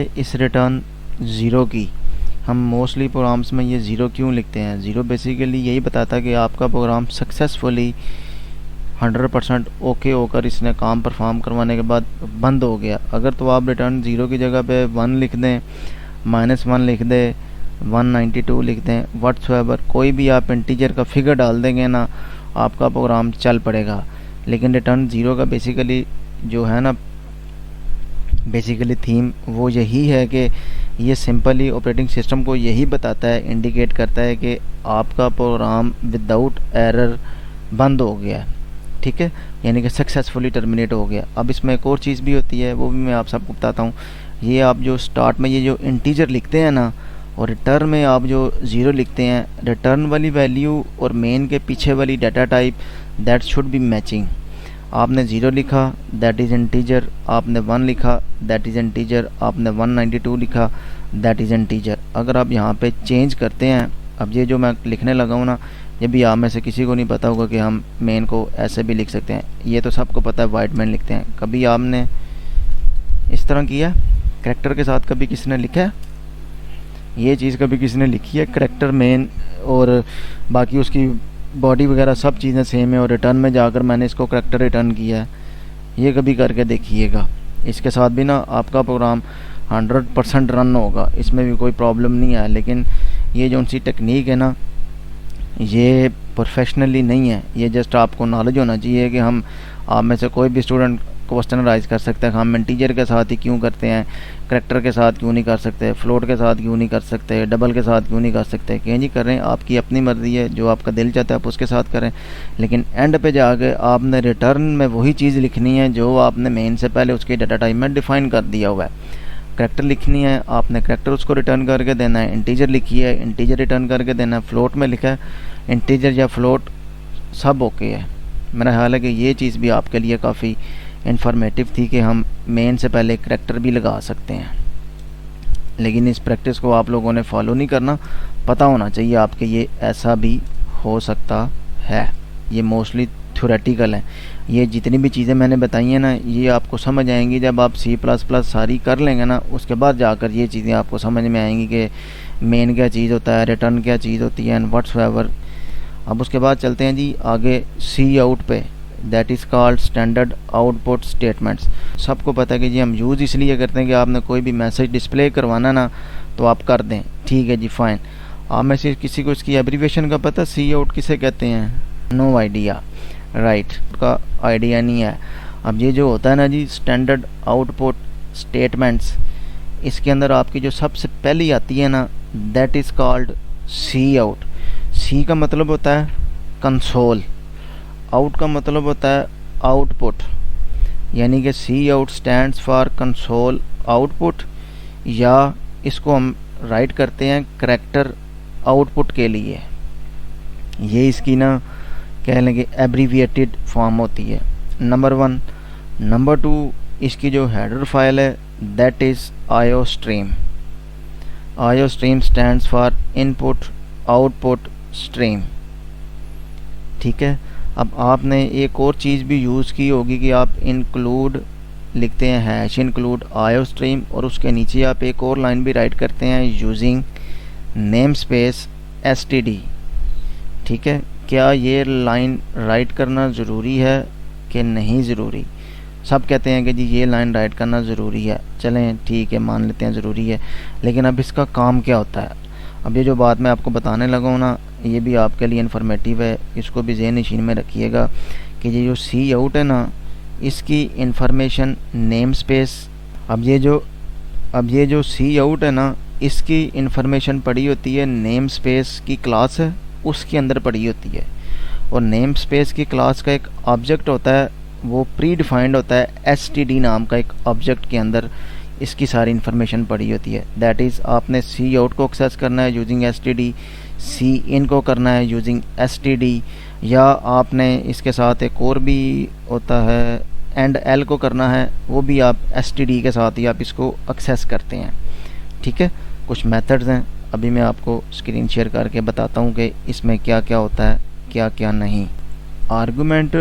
इस return zero की हम मोस्टली प्रोग्राम्स में ये ज़ीरो क्यों लिखते हैं। ज़ीरो बेसिकली यही बताता है कि आपका प्रोग्राम सक्सेसफुली 100% ओके होकर इसने काम परफॉर्म करवाने के बाद बंद हो गया। अगर तो आप रिटर्न ज़ीरो की जगह पे 1 लिख दें, -1 लिख दें, 192 लिख दें, व्हाट्सएवर कोई भी आप इंटीजर का फिगर डाल देंगे ना, आपका प्रोग्राम चल पड़ेगा। लेकिन रिटर्न ज़ीरो का बेसिकली जो है ना, बेसिकली थीम वो यही है कि ये सिंपली ऑपरेटिंग सिस्टम को यही बताता है, इंडिकेट करता है कि आपका प्रोग्राम विदाउट एरर बंद हो गया, ठीक है, यानी कि सक्सेसफुली टर्मिनेट हो गया। अब इसमें एक और चीज़ भी होती है, वो भी मैं आप सबको बताता हूँ। ये आप जो स्टार्ट में ये जो इंटीजर लिखते हैं ना, और रिटर्न में आप जो ज़ीरो लिखते हैं, रिटर्न वाली वैल्यू और मेन के पीछे वाली data type that should be matching. आपने ज़ीरो लिखा दैट इज़ इंटीजर, आपने 1 लिखा दैट इज़ इंटीजर, आपने 192 लिखा दैट इज़ इंटीजर। अगर आप यहाँ पे चेंज करते हैं, अब ये जो मैं लिखने लगा हूँ ना, ये भी आप में से किसी को नहीं पता होगा कि हम मेन को ऐसे भी लिख सकते हैं। ये तो सबको पता है वाइट मैन लिखते हैं। कभी आपने इस तरह किया करैक्टर के साथ? कभी किसी ने लिखा है ये चीज़? कभी किसी ने लिखी है करैक्टर मेन और बाकी उसकी बॉडी वगैरह सब चीज़ें सेम है, और रिटर्न में जाकर मैंने इसको करैक्टर रिटर्न किया है? ये कभी करके देखिएगा। इसके साथ भी ना आपका प्रोग्राम 100% रन होगा, इसमें भी कोई प्रॉब्लम नहीं है। लेकिन ये जो सी टेक्निक है ना, ये प्रोफेशनली नहीं है, ये जस्ट आपको नॉलेज होना चाहिए कि हम आप में से कोई भी स्टूडेंट क्वेश्चन राइज कर सकते हैं, हम इंटीजर के साथ ही क्यों करते हैं, करैक्टर के साथ क्यों नहीं कर सकते, फ्लोट के साथ क्यों नहीं कर सकते, डबल के साथ क्यों नहीं कर सकते। कहीं जी कर रहे हैं, आपकी अपनी मर्ज़ी है, जो आपका दिल चाहता है आप उसके साथ करें। लेकिन एंड पे जाके आपने रिटर्न में वही चीज़ लिखनी है जो आपने मेन से पहले उसके डाटा टाइप में डिफ़ाइन कर दिया हुआ है। करैक्टर लिखनी है, आपने करैक्टर उसको रिटर्न करके देना है। इंटीजर लिखी है, इंटीजर रिटर्न करके देना है। फ्लोट में लिखा है, इंटीजर या फ्लोट सब ओके है। मेरा ख्याल है कि ये चीज़ भी आपके लिए काफ़ी इन्फॉर्मेटिव थी कि हम मेन से पहले करैक्टर भी लगा सकते हैं। लेकिन इस प्रैक्टिस को आप लोगों ने फॉलो नहीं करना, पता होना चाहिए आपके ये ऐसा भी हो सकता है। ये मोस्टली थ्योरेटिकल है। ये जितनी भी चीज़ें मैंने बताई हैं ना, ये आपको समझ आएंगी जब आप C++ सारी कर लेंगे ना, उसके बाद जाकर ये चीज़ें आपको समझ में आएंगी कि मेन क्या चीज़ होता है, रिटर्न क्या चीज़ होती है, एंड व्हाट्सएवर। अब उसके बाद चलते हैं जी आगे सी आउट पे, that is called standard output statements. सबको पता है कि जी हम यूज़ इसलिए करते हैं कि आपने कोई भी मैसेज डिस्प्ले करवाना ना तो आप कर दें, ठीक है जी फाइन। आप में से किसी को इसकी एब्रीविएशन का पता, सी आउट किसे कहते हैं? नो आइडिया, राइट, का आइडिया नहीं है। अब ये जो होता है ना जी स्टैंडर्ड आउटपुट स्टेटमेंट्स, इसके अंदर आपकी जो सबसे पहली आती है ना, that is called C out. C का मतलब होता है कंसोल, आउट का मतलब होता है आउटपुट, यानी कि C out stands for console output, या इसको हम राइट करते हैं करैक्टर आउटपुट के लिए। ये इसकी ना कह लेंगे एब्रीविएटेड फॉर्म होती है, नंबर 1। नंबर 2, इसकी जो हेडर फाइल है that is IO stream. IO stream stands for input output stream, ठीक है। अब आपने एक और चीज़ भी यूज़ की होगी कि आप इंक्लूड लिखते हैं हैश इंक्लूड आईओ स्ट्रीम, और उसके नीचे आप एक और लाइन भी राइट करते हैं यूजिंग नेम स्पेस std, ठीक है। क्या ये लाइन राइट करना ज़रूरी है कि नहीं ज़रूरी? सब कहते हैं कि जी ये लाइन राइट करना ज़रूरी है, चलें ठीक है मान लेते हैं ज़रूरी है। लेकिन अब इसका काम क्या होता है? अब ये जो बात मैं आपको बताने लगा हूँ ना, ये भी आपके लिए इन्फॉर्मेटिव है, इसको भी ज़हन नशीन में रखिएगा कि ये जो सी आउट है ना, इसकी इंफॉर्मेशन नेम स्पेस, अब ये जो सी आउट है ना, इसकी इंफॉर्मेशन पड़ी होती है नेम स्पेस की क्लास है उसके अंदर पड़ी होती है। और नेम स्पेस की क्लास का एक ऑब्जेक्ट होता है, वो प्री डिफाइंड होता है std नाम का एक ऑब्जेक्ट के अंदर इसकी सारी इन्फॉर्मेशन पड़ी होती है। दैट इज़ आपने सी आउट को एक्सेस करना है यूजिंग std, सी इन को करना है यूजिंग std, या आपने इसके साथ एक और भी होता है एंड एल को करना है, वो भी आप std के साथ ही आप इसको एक्सेस करते हैं, ठीक है। कुछ मेथड्स हैं, अभी मैं आपको स्क्रीन शेयर करके बताता हूँ कि इसमें क्या क्या होता है क्या क्या नहीं। आर्गुमेंट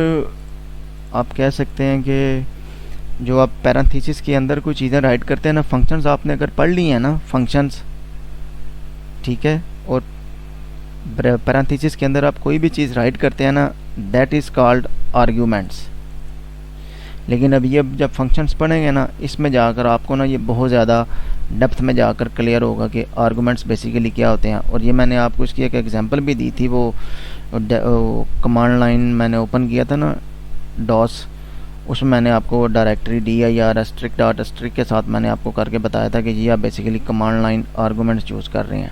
आप कह सकते हैं कि जो आप पैरेंथेसिस के अंदर कोई चीज़ें राइट करते हैं ना, फंक्शंस आपने अगर पढ़ ली हैं ना, फंक्शंस, ठीक है, और पैरेंथेसिस के अंदर आप कोई भी चीज़ राइट करते हैं ना, दैट इज़ कॉल्ड आर्ग्यूमेंट्स। लेकिन अब ये जब फंक्शंस पढ़ेंगे ना, इसमें जाकर आपको ना ये बहुत ज़्यादा डेप्थ में जाकर क्लियर होगा कि आर्गूमेंट्स बेसिकली क्या होते हैं। और ये मैंने आपको इसकी एक एग्जांपल भी दी थी, वो कमांड लाइन मैंने ओपन किया था ना डॉस, उसमें मैंने आपको डायरेक्टरी dir/** के साथ मैंने आपको करके बताया था कि जी आप basically command line arguments use कर रहे हैं।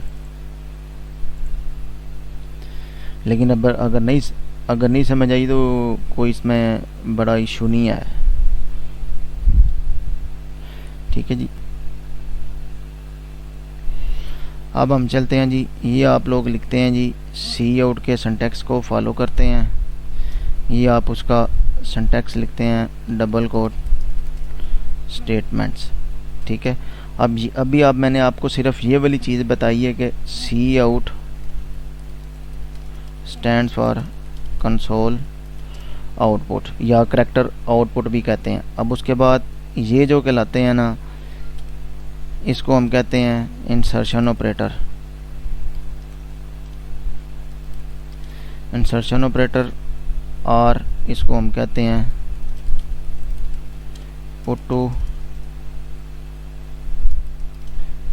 लेकिन अब अगर नहीं समझ आई तो कोई इसमें बड़ा इशू नहीं है, ठीक है जी। अब हम चलते हैं जी, ये आप लोग लिखते हैं जी, सी आउट के सिंटैक्स को फॉलो करते हैं। ये आप उसका सिंटैक्स लिखते हैं डबल कोट स्टेटमेंट्स, ठीक है। अब अभी आप मैंने आपको सिर्फ ये वाली चीज़ बताई है कि C out stands for console output या करैक्टर आउटपुट भी कहते हैं। अब उसके बाद ये जो कहलाते हैं ना, इसको हम कहते हैं इंसर्शन ऑपरेटर। इंसर्शन ऑपरेटर, और इसको हम कहते हैं पुट टू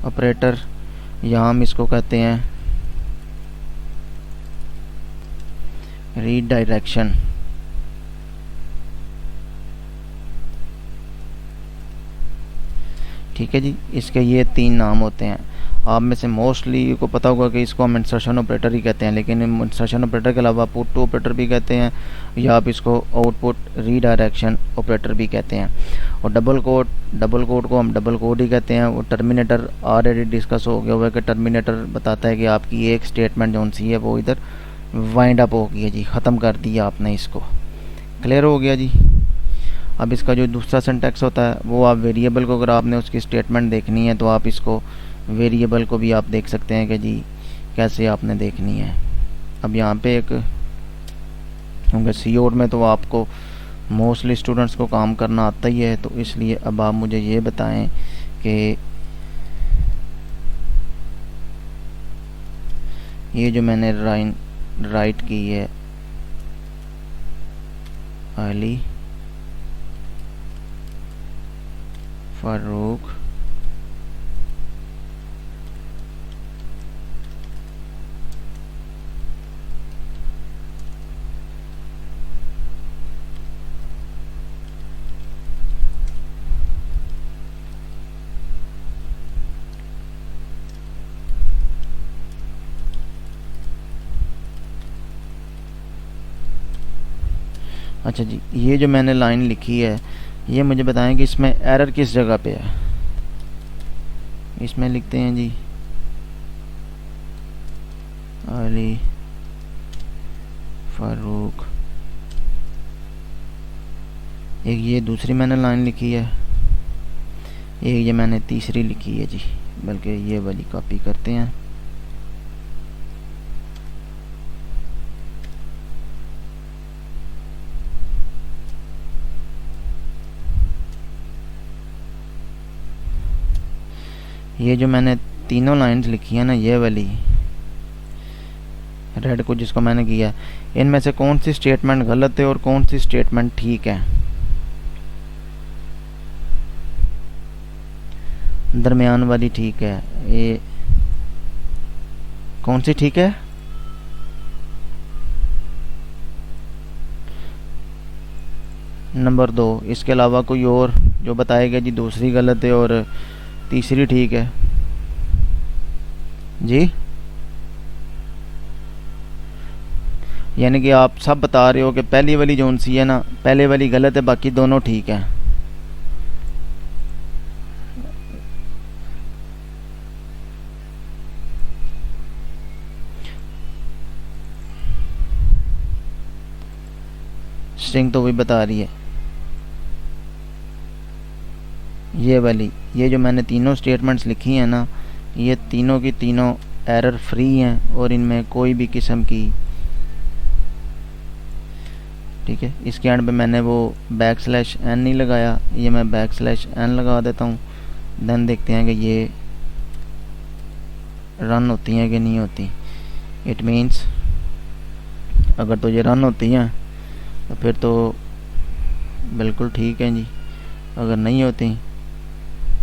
ऑपरेटर, या हम इसको कहते हैं रीडायरेक्शन। ठीक है जी, इसके ये 3 नाम होते हैं। आप में से मोस्टली को पता होगा कि इसको हम इंसर्शन ऑपरेटर ही कहते हैं, लेकिन इंसर्शन ऑपरेटर के अलावा पुट टू ऑपरेटर भी कहते हैं, या आप इसको आउटपुट रीडायरेक्शन ऑपरेटर भी कहते हैं। और डबल कोड को हम डबल कोड ही कहते हैं। वो टर्मिनेटर ऑलरेडी डिस्कस हो गया हुआ है कि टर्मिनेटर बताता है कि आपकी एक स्टेटमेंट जो सी है वो इधर वाइंड अप हो गई है जी, ख़त्म कर दिया आपने इसको। क्लियर हो गया जी। अब इसका जो दूसरा सिंटैक्स होता है वो आप वेरिएबल को, अगर आपने उसकी स्टेटमेंट देखनी है तो आप इसको वेरिएबल को भी आप देख सकते हैं कि जी कैसे आपने देखनी है। अब यहाँ पे एक क्योंकि सी आउट में तो आपको मोस्टली स्टूडेंट्स को काम करना आता ही है, तो इसलिए अब आप मुझे ये बताएं कि ये जो मैंने राइट की है अली फारूक अच्छा जी, ये जो मैंने लाइन लिखी है ये मुझे बताएं कि इसमें एरर किस जगह पे है। इसमें लिखते हैं जी अली फारूक। एक ये दूसरी मैंने लाइन लिखी है, एक ये मैंने तीसरी लिखी है जी, बल्कि ये वाली कॉपी करते हैं। ये जो मैंने तीनों लाइंस लिखी है ना, ये वाली रेड को जिसको मैंने किया, इनमें से कौन सी स्टेटमेंट गलत है और कौन सी स्टेटमेंट ठीक है? दरमियान वाली ठीक है। ये कौन सी ठीक है? नंबर 2। इसके अलावा कोई और जो बताएगा जी दूसरी गलत है और तीसरी ठीक है जी? यानी कि आप सब बता रहे हो कि पहली वाली जोन सी है ना, पहले वाली गलत है, बाकी दोनों ठीक है। स्ट्रिंग तो वही बता रही है ये वाली। ये जो मैंने तीनों स्टेटमेंट्स लिखी हैं ना, ये तीनों की तीनों एरर फ्री हैं और इनमें कोई भी किस्म की ठीक है। इसके एंड पे मैंने वो \n नहीं लगाया, ये मैं \n लगा देता हूँ। देन देखते हैं कि ये रन होती हैं कि नहीं होती। इट मीन्स अगर तो ये रन होती हैं तो फिर तो बिल्कुल ठीक है जी, अगर नहीं होती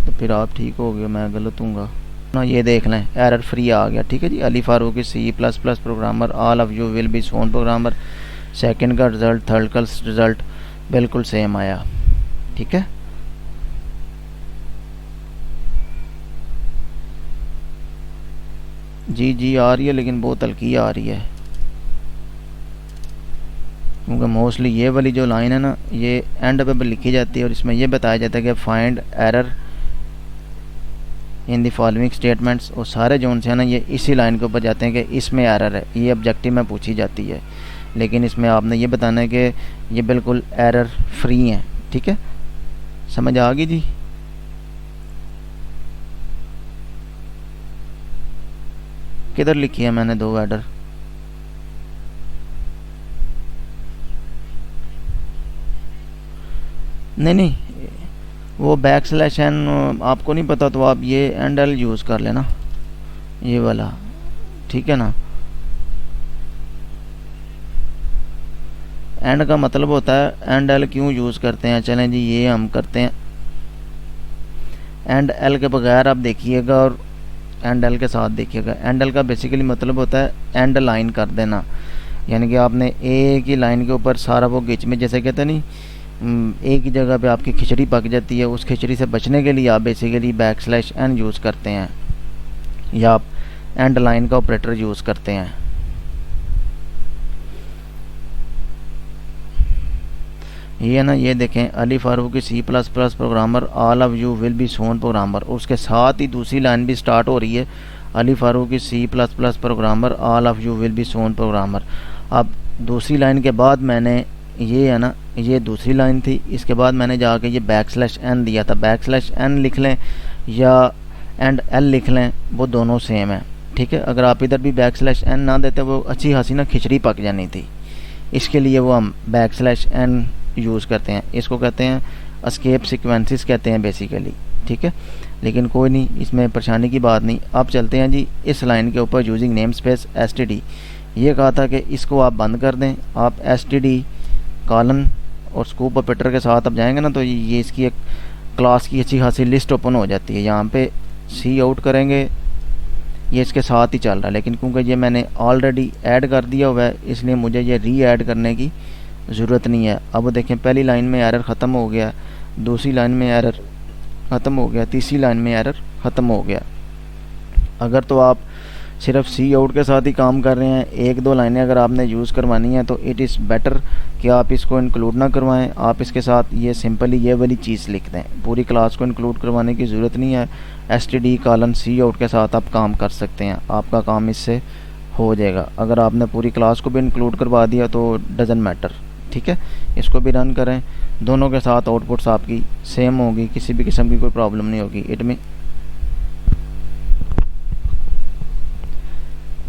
तो फिर आप ठीक हो गए, मैं गलत हूँगा ना। ये देख लें एरर फ्री आ गया, ठीक है जी। Ali Farooqui C++ programmer, all of you will be soon programmer. Second का रिज़ल्ट, थर्ड का रिज़ल्ट बिल्कुल सेम आया, ठीक है। जी आ रही है, लेकिन बहुत हल्की आ रही है, क्योंकि मोस्टली ये वाली जो लाइन है ना, ये एंड पे लिखी जाती है और इसमें ये बताया जाता है कि find error in the following statements. और सारे जो उनसे है ना, ये इसी लाइन के ऊपर जाते हैं कि इसमें एरर है, ये ऑब्जेक्टिव में पूछी जाती है। लेकिन इसमें आपने ये बताना है कि ये बिल्कुल एरर फ्री है, ठीक है। समझ आ गई जी। किधर लिखी है मैंने 2 एरर? नहीं, वो \n आपको नहीं पता तो आप ये &l यूज़ कर लेना, ये वाला, ठीक है ना। एंड का मतलब होता है &l क्यों यूज़ करते हैं। चलें जी, ये हम करते हैं &l के बगैर आप देखिएगा और &l के साथ देखिएगा। &l का बेसिकली मतलब होता है एंड लाइन कर देना, यानी कि आपने एक ही लाइन के ऊपर सारा वो गिच में, जैसे कहते नहीं, एक ही जगह पे आपकी खिचड़ी पक जाती है, उस खिचड़ी से बचने के लिए आप बेसिकली \n यूज़ करते हैं या आप एंड लाइन का ऑपरेटर यूज़ करते हैं। ये है ना, ये देखें Ali Farooqui C++ programmer, all of you will be soon programmer. और उसके साथ ही दूसरी लाइन भी स्टार्ट हो रही है, Ali Farooqui C++ programmer, all of you will be soon programmer. अब दूसरी लाइन के बाद मैंने ये है ना, ये दूसरी लाइन थी, इसके बाद मैंने जाके ये \n दिया था। \n लिख लें या &l लिख लें, वो दोनों सेम है, ठीक है। अगर आप इधर भी \n ना देते वो अच्छी खासी ना खिचड़ी पक जानी थी, इसके लिए वो हम \n यूज़ करते हैं। इसको कहते हैं एस्केप सीक्वेंसेस कहते हैं बेसिकली, ठीक है। लेकिन कोई नहीं, इसमें परेशानी की बात नहीं। अब चलते हैं जी इस लाइन के ऊपर, यूजिंग नेम स्पेस std। ये कहा था कि इसको आप बंद कर दें। आप std कॉलन और स्कूप ऑपरेटर के साथ अब जाएंगे ना, तो ये इसकी एक क्लास की अच्छी खासी लिस्ट ओपन हो जाती है। यहाँ पे सी आउट करेंगे, ये इसके साथ ही चल रहा है, लेकिन क्योंकि ये मैंने ऑलरेडी ऐड कर दिया हुआ है, इसलिए मुझे ये री ऐड करने की ज़रूरत नहीं है। अब देखें पहली लाइन में एरर ख़त्म हो गया, दूसरी लाइन में एरर ख़त्म हो गया, तीसरी लाइन में एरर ख़त्म हो गया। अगर तो आप सिर्फ सी आउट के साथ ही काम कर रहे हैं, 1-2 लाइनें अगर आपने यूज़ करवानी है, तो इट इज़ बेटर कि आप इसको इंक्लूड ना करवाएं। आप इसके साथ ये सिंपली ये वाली चीज़ लिख दें, पूरी क्लास को इंक्लूड करवाने की ज़रूरत नहीं है। std कॉलन सी आउट के साथ आप काम कर सकते हैं, आपका काम इससे हो जाएगा। अगर आपने पूरी क्लास को भी इंक्लूड करवा दिया तो डजंट मैटर, ठीक है। इसको भी रन करें, दोनों के साथ आउटपुट्स आपकी सेम होगी, किसी भी किस्म की कोई प्रॉब्लम नहीं होगी। इट में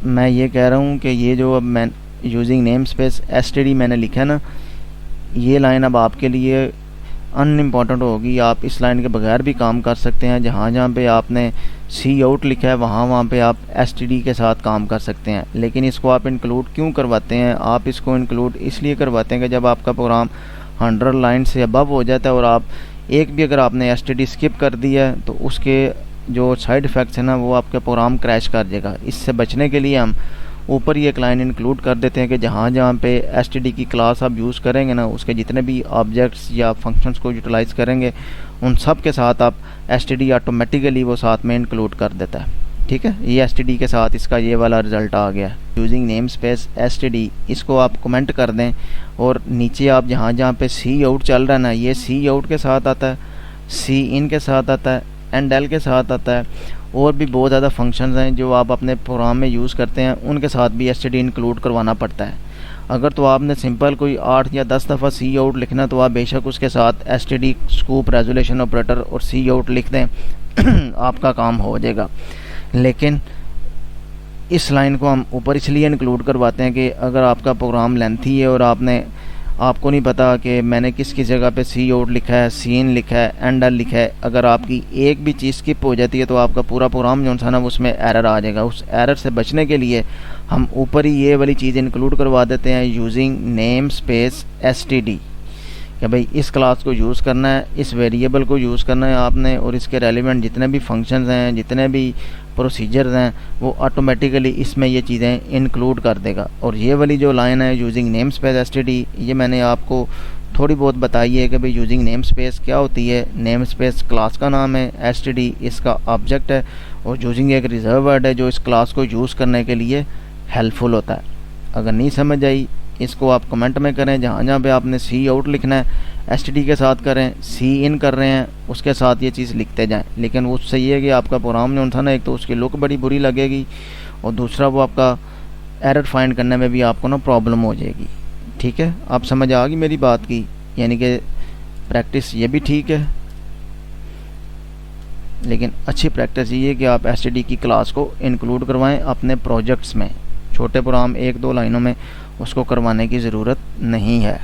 मैं ये कह रहा हूँ कि ये जो अब मैं यूजिंग नेम स्पेस std मैंने लिखा है ना, ये लाइन अब आपके लिए अनइम्पॉर्टेंट होगी। आप इस लाइन के बगैर भी काम कर सकते हैं। जहाँ जहाँ पे आपने सी आउट लिखा है वहाँ पे आप std के साथ काम कर सकते हैं। लेकिन इसको आप इंक्लूड क्यों करवाते हैं? आप इसको इंक्लूड इसलिए करवाते हैं कि जब आपका प्रोग्राम 100 लाइन से अबव हो जाता है और आप एक भी अगर आपने std स्किप कर दिया है, तो उसके जो साइड इफ़ेक्ट्स हैं ना, वो आपका प्रोग्राम क्रैश कर देगा। इससे बचने के लिए हम ऊपर ही एक लाइन इंक्लूड कर देते हैं कि जहाँ जहाँ पे std की क्लास आप यूज़ करेंगे ना, उसके जितने भी ऑब्जेक्ट्स या फंक्शंस को यूटिलाइज़ करेंगे, उन सब के साथ आप std ऑटोमेटिकली वो साथ में इंक्लूड कर देता है, ठीक है। ये std के साथ इसका ये वाला रिज़ल्ट आ गया, यूजिंग नेम स्पेस std। इसको आप कमेंट कर दें और नीचे आप जहाँ जहाँ पे सी आउट चल रहा है ना, ये सी आउट के साथ आता है, सी इन के साथ आता है, &l के साथ आता है, और भी बहुत ज़्यादा फंक्शंस हैं जो आप अपने प्रोग्राम में यूज़ करते हैं, उनके साथ भी std इंक्लूड करवाना पड़ता है। अगर तो आपने सिंपल कोई 8 या 10 दफ़ा सी आउट लिखना, तो आप बेशक उसके साथ std स्कूप रेजोल्यूशन ऑपरेटर और सी आउट लिख दें आपका काम हो जाएगा। लेकिन इस लाइन को हम ऊपर इसलिए इंक्लूड करवाते हैं कि अगर आपका प्रोग्राम लेंथी है और आपने आपको नहीं पता कि मैंने किस किस जगह पे सी आउट लिखा है, सी इन लिखा है, एंड एल लिखा है, अगर आपकी एक भी चीज़ स्किप हो जाती है तो आपका पूरा प्रोग्राम जो है ना उसमें एरर आ जाएगा। उस एरर से बचने के लिए हम ऊपर ही ये वाली चीज़ इंक्लूड करवा देते हैं, यूजिंग नेम स्पेस std, कि भाई इस क्लास को यूज़ करना है, इस वेरिएबल को यूज़ करना है आपने, और इसके रेलिवेंट जितने भी फंक्शंस हैं, जितने भी प्रोसीजर्स हैं, वो ऑटोमेटिकली इसमें ये चीज़ें इंक्लूड कर देगा। और ये वाली जो लाइन है यूजिंग नेम स्पेस std, ये मैंने आपको थोड़ी बहुत बताई है कि भाई यूजिंग नेम स्पेस क्या होती है। नेम स्पेस क्लास का नाम है, std इसका ऑब्जेक्ट है, और यूजिंग एक रिजर्व वर्ड है जो इस क्लास को यूज़ करने के लिए हेल्पफुल होता है। अगर नहीं समझ आई इसको आप कमेंट में करें, जहाँ जहाँ पे आपने सी आउट लिखना है std के साथ करें, सी इन कर रहे हैं उसके साथ ये चीज़ लिखते जाएं। लेकिन उससे ये है कि आपका प्रोग्राम जो था ना, एक तो उसकी लुक बड़ी बुरी लगेगी, और दूसरा वो आपका एरर फाइंड करने में भी आपको ना प्रॉब्लम हो जाएगी। ठीक है, आप समझ आ गई मेरी बात की, यानी कि प्रैक्टिस ये भी ठीक है, लेकिन अच्छी प्रैक्टिस ये है कि आप std की क्लास को इंक्लूड करवाएं अपने प्रोजेक्ट्स में। छोटे प्रोग्राम 1-2 लाइनों में उसको करवाने की ज़रूरत नहीं है।